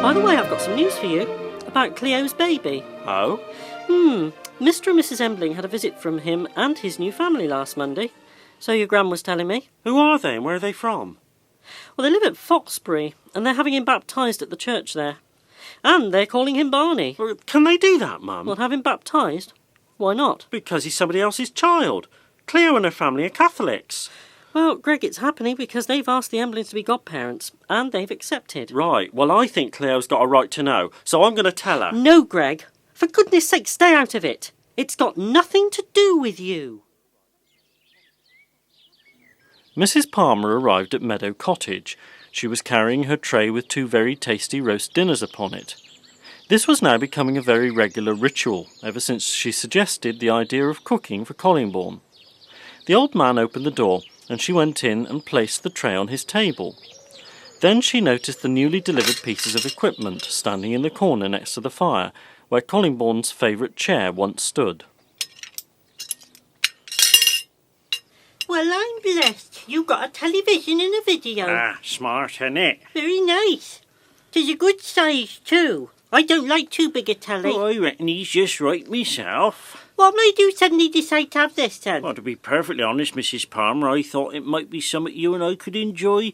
By the way, I've got some news for you about Cleo's baby. Oh? Mr. and Mrs. Embling had a visit from him and his new family last Monday. So your gran was telling me. Who are they and where are they from? Well, they live at Foxbury, and they're having him baptised at the church there. And they're calling him Barney. Well, can they do that, Mum? Well, have him baptised? Why not? Because he's somebody else's child. Cleo and her family are Catholics. Well, Greg, it's happening because they've asked the Emblings to be godparents, and they've accepted. Right, well, I think Cleo's got a right to know, so I'm going to tell her. No, Greg. For goodness sake, stay out of it. It's got nothing to do with you. Mrs. Palmer arrived at Meadow Cottage. She was carrying her tray with 2 very tasty roast dinners upon it. This was now becoming a very regular ritual, ever since she suggested the idea of cooking for Collingbourne. The old man opened the door, and she went in and placed the tray on his table. Then she noticed the newly delivered pieces of equipment standing in the corner next to the fire, where Collingbourne's favourite chair once stood. Well, I'm blessed. You've got a television and a video. Ah, smart, innit? Very nice. 'Tis a good size, too. I don't like too big a telly. Oh, I reckon he's just right myself. What made you suddenly decide to have this, then? Well, to be perfectly honest, Mrs. Palmer, I thought it might be something you and I could enjoy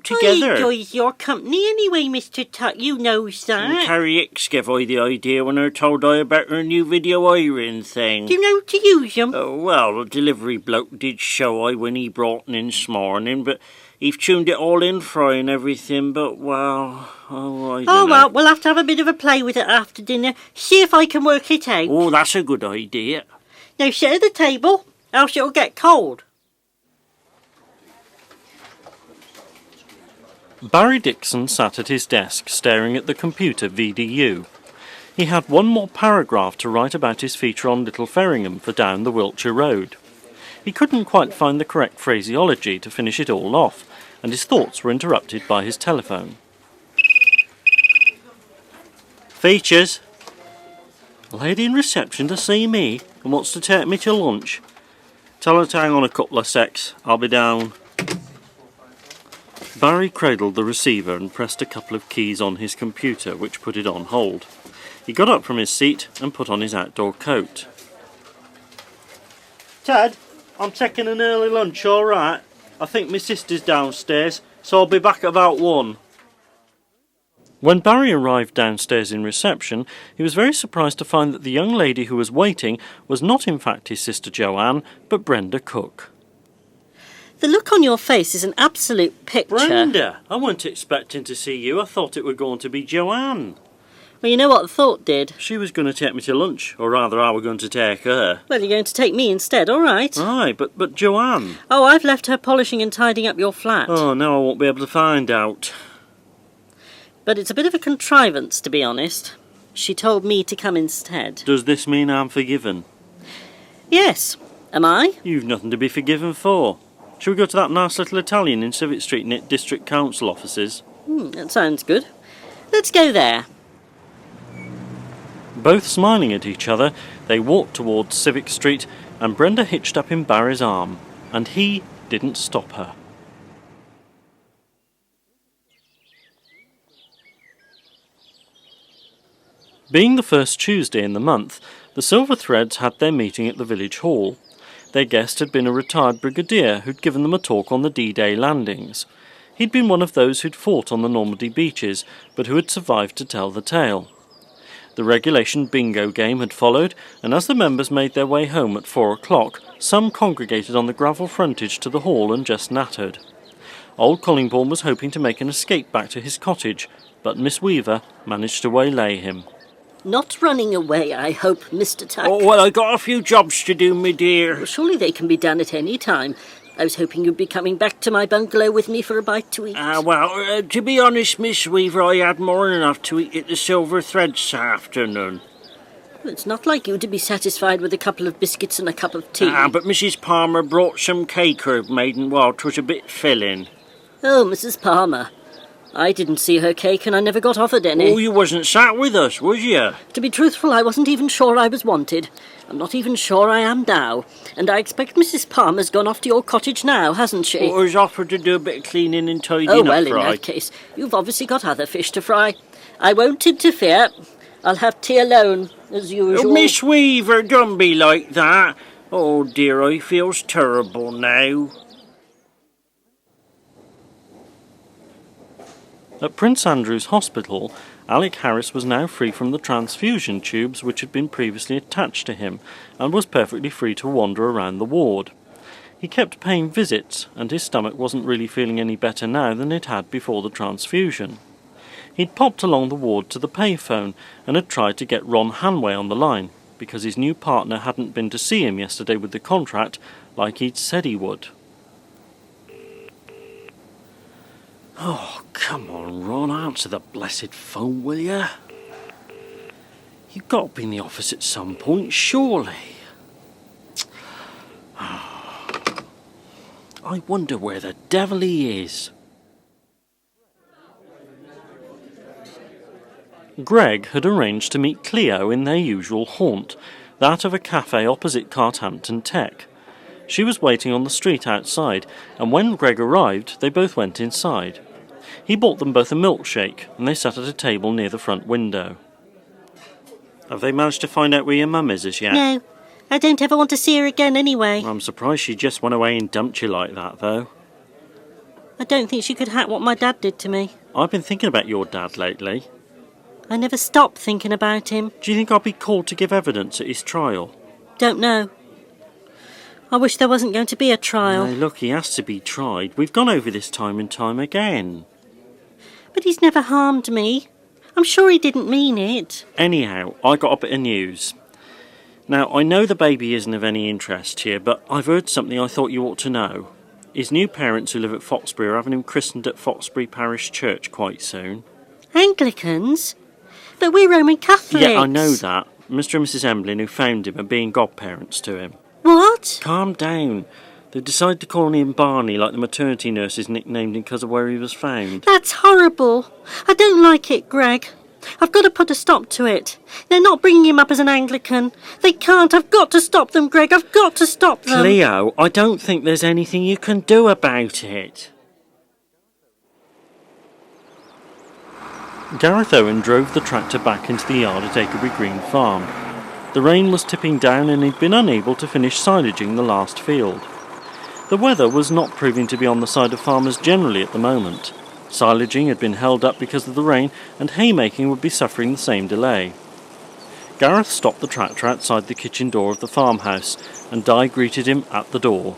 together. I enjoys your company anyway, Mr. Tuck. You knows that. And Carrie Hicks gave I the idea when her told I about her new video iron thing. Do you know to use them? Oh, well, the delivery bloke did show I when he brought it in this morning, but he've tuned it all in for I and everything, but, well, I don't know. Well, we'll have to have a bit of a play with it after dinner. See if I can work it out. Oh, that's a good idea. Now sit at the table, else it'll get cold. Barry Dixon sat at his desk, staring at the computer VDU. He had one more paragraph to write about his feature on Little Ferringham for Down the Wiltshire Road. He couldn't quite find the correct phraseology to finish it all off, and his thoughts were interrupted by his telephone. Features. A lady in reception to see me and wants to take me to lunch. Tell her to hang on a couple of secs. I'll be down. Barry cradled the receiver and pressed a couple of keys on his computer, which put it on hold. He got up from his seat and put on his outdoor coat. Ted, I'm taking an early lunch, all right? I think my sister's downstairs, so I'll be back at about 1. When Barry arrived downstairs in reception, he was very surprised to find that the young lady who was waiting was not in fact his sister Joanne, but Brenda Cook. The look on your face is an absolute picture. Brenda, I wasn't expecting to see you. I thought it were going to be Joanne. Well, you know what the thought did? She was going to take me to lunch, or rather I were going to take her. Well, you're going to take me instead, all right. Aye, but Joanne. Oh, I've left her polishing and tidying up your flat. Oh, now I won't be able to find out. But it's a bit of a contrivance, to be honest. She told me to come instead. Does this mean I'm forgiven? Yes. Am I? You've nothing to be forgiven for. Shall we go to that nice little Italian in Civic Street near District Council offices? That sounds good. Let's go there. Both smiling at each other, they walked towards Civic Street, and Brenda hitched up in Barry's arm, and he didn't stop her. Being the first Tuesday in the month, the Silver Threads had their meeting at the village hall. Their guest had been a retired brigadier who'd given them a talk on the D-Day landings. He'd been one of those who'd fought on the Normandy beaches, but who had survived to tell the tale. The regulation bingo game had followed, and as the members made their way home at 4 o'clock, some congregated on the gravel frontage to the hall and just nattered. Old Collingbourne was hoping to make an escape back to his cottage, but Miss Weaver managed to waylay him. Not running away, I hope, Mr. Tuck. Oh, well, I got a few jobs to do, my dear. Well, surely they can be done at any time. I was hoping you'd be coming back to my bungalow with me for a bite to eat. To be honest, Miss Weaver, I had more than enough to eat at the Silver Threads this afternoon. Well, it's not like you to be satisfied with a couple of biscuits and a cup of tea. But Mrs. Palmer brought some cake her made, and, well, 'twas a bit filling. Oh, Mrs. Palmer. I didn't see her cake and I never got offered any. Oh, you wasn't sat with us, was you? To be truthful, I wasn't even sure I was wanted. I'm not even sure I am now. And I expect Mrs. Palmer's gone off to your cottage now, hasn't she? Or has offered to do a bit of cleaning and tidying Oh, up, well, in Fry. that case, you've obviously got other fish to fry. I won't interfere. I'll have tea alone, as usual. Oh, Miss Weaver, don't be like that. Oh, dear, I feels terrible now. At Prince Andrew's Hospital, Alec Harris was now free from the transfusion tubes which had been previously attached to him, and was perfectly free to wander around the ward. He kept paying visits, and his stomach wasn't really feeling any better now than it had before the transfusion. He'd popped along the ward to the payphone and had tried to get Ron Hanway on the line, because his new partner hadn't been to see him yesterday with the contract like he'd said he would. Oh, come on, Ron, answer the blessed phone, will you? You've got to be in the office at some point, surely. I wonder where the devil he is. Greg had arranged to meet Cleo in their usual haunt, that of a cafe opposite Carthampton Tech. She was waiting on the street outside, and when Greg arrived, they both went inside. He bought them both a milkshake, and they sat at a table near the front window. Have they managed to find out where your mum is as yet? No, I don't ever want to see her again anyway. I'm surprised she just went away and dumped you like that, though. I don't think she could hack what my dad did to me. I've been thinking about your dad lately. I never stopped thinking about him. Do you think I'll be called to give evidence at his trial? Don't know. I wish there wasn't going to be a trial. No, look, he has to be tried. We've gone over this time and time again. But he's never harmed me. I'm sure he didn't mean it. Anyhow, I got a bit of news. Now, I know the baby isn't of any interest here, but I've heard something I thought you ought to know. His new parents who live at Foxbury are having him christened at Foxbury Parish Church quite soon. Anglicans? But we're Roman Catholics. Yeah, I know that. Mr. and Mrs. Emblin, who found him, are being godparents to him. What? Calm down. They've decided to call him Barney, like the maternity nurses nicknamed him because of where he was found. That's horrible. I don't like it, Greg. I've got to put a stop to it. They're not bringing him up as an Anglican. They can't. I've got to stop them, Greg. I've got to stop them. Cleo, I don't think there's anything you can do about it. Gareth Owen drove the tractor back into the yard at ACREBURY Green Farm. The rain was tipping down and he'd been unable to finish silaging the last field. The weather was not proving to be on the side of farmers generally at the moment. Silaging had been held up because of the rain, and haymaking would be suffering the same delay. Gareth stopped the tractor outside the kitchen door of the farmhouse, and Di greeted him at the door.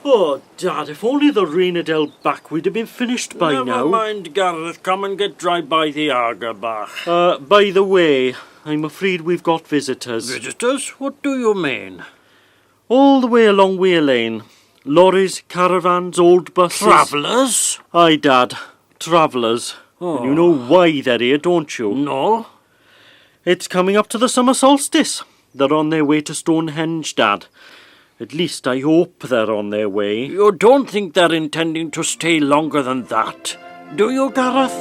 Oh, Dad, if only the rain had held back, we'd have been finished by now. Never mind, Gareth. Come and get dry by the Argerbach. By the way, I'm afraid we've got visitors. Visitors? What do you mean? All the way along Weir Lane. Lorries, caravans, old buses. Travellers? Aye, Dad. Travellers. Oh. And you know why they're here, don't you? No. It's coming up to the Summer Solstice. They're on their way to Stonehenge, Dad. At least I hope they're on their way. You don't think they're intending to stay longer than that, do you, Gareth?